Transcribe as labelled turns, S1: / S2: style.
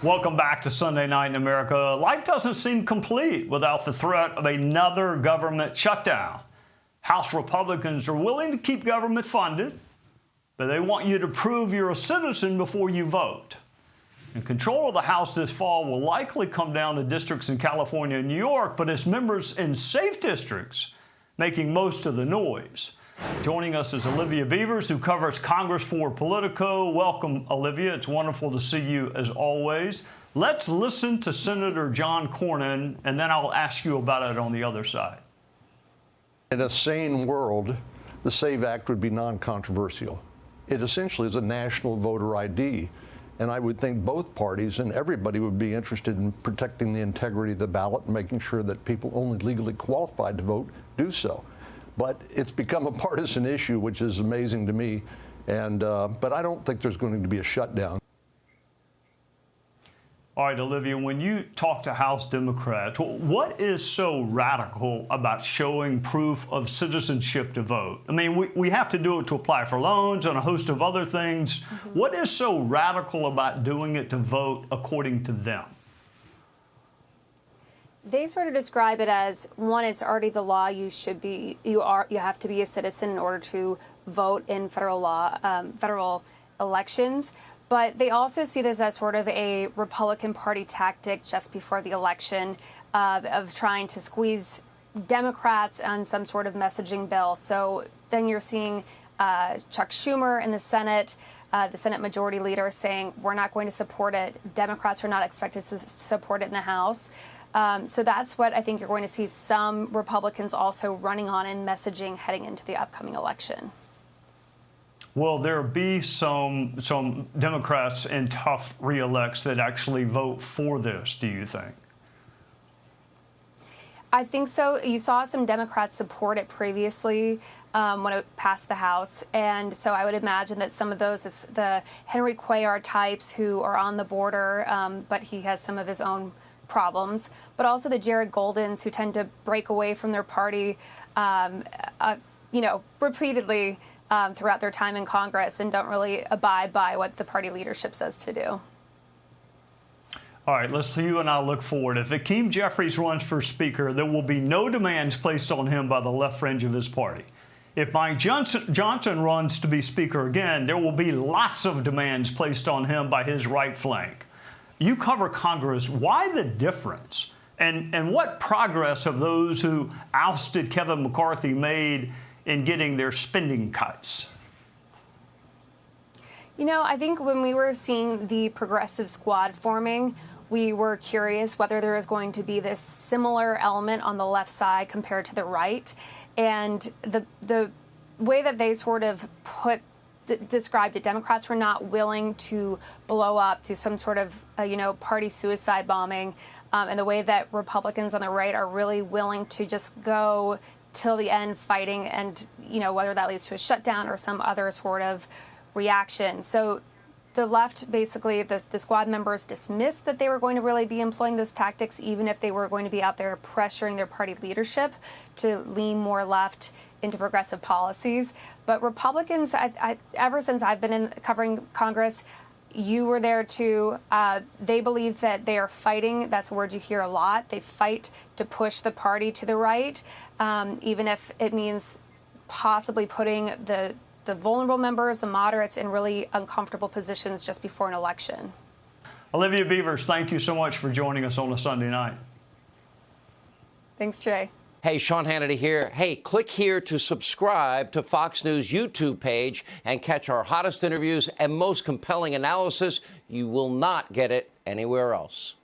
S1: Welcome back to Sunday Night in America. Life doesn't seem complete without the threat of another government shutdown. House Republicans are willing to keep government funded, but they want you to prove you're a citizen before you vote. And control of the House this fall will likely come down to districts in California and New York, but it's members in safe districts making most of the noise. Joining us is Olivia Beavers, who covers Congress for Politico. Welcome, Olivia. It's wonderful to see you as always. Let's listen to Senator John Cornyn, and then I'll ask you about it on the other side.
S2: In a sane world, the SAVE Act would be non-controversial. It essentially is a national voter ID, and I would think both parties and everybody would be interested in protecting the integrity of the ballot and making sure that people only legally qualified to vote do so. But it's become a partisan issue, which is amazing to me, and but I don't think there's going to be a shutdown.
S1: All right, Olivia, when you talk to House Democrats, what is so radical about showing proof of citizenship to vote? I mean, we have to do it to apply for loans and a host of other things. Mm-hmm. What is so radical about doing it to vote according to them?
S3: They sort of describe it as, one, it's already the law. You have to be a citizen in order to vote in federal elections. But they also see this as sort of a Republican Party tactic just before the election of trying to squeeze Democrats on some sort of messaging bill. So then you're seeing Chuck Schumer in the Senate Majority Leader, saying we're not going to support it. Democrats are not expected to support it in the House. So that's what I think you're going to see some Republicans also running on in messaging heading into the upcoming election.
S1: Will there be some Democrats in tough re-elects that actually vote for this, do you think?
S3: I think so. You saw some Democrats support it previously when it passed the House. And so I would imagine that some of those is the Henry Cuellar types who are on the border, but he has some of his own problems, but also the Jared Goldens who tend to break away from their party, repeatedly throughout their time in Congress and don't really abide by what the party leadership says to do.
S1: All right, let's see you and I look forward. If Hakeem Jeffries runs for Speaker, there will be no demands placed on him by the left fringe of his party. If Mike Johnson runs to be Speaker again, there will be lots of demands placed on him by his right flank. You cover Congress. Why the difference? And what progress have those who ousted Kevin McCarthy made in getting their spending cuts?
S3: You know, I think when we were seeing the progressive squad forming, we were curious whether there was going to be this similar element on the left side compared to the right. And the way that they sort of described it, Democrats were not willing to blow up to some sort of, party suicide bombing. And the way that Republicans on the right are really willing to just go till the end fighting and, whether that leads to a shutdown or some other sort of reaction. So the left, basically, the squad members dismissed that they were going to really be employing those tactics, even if they were going to be out there pressuring their party leadership to lean more left into progressive policies. But Republicans, ever since I've been covering Congress, you were there too. They believe that they are fighting. That's a word you hear a lot. They fight to push the party to the right, even if it means possibly putting the vulnerable members, the moderates, in really uncomfortable positions just before an election.
S1: Olivia Beavers, thank you so much for joining us on a Sunday night.
S3: Thanks, Jay.
S4: Hey, Sean Hannity here. Hey, click here to subscribe to Fox News YouTube page and catch our hottest interviews and most compelling analysis. You will not get it anywhere else.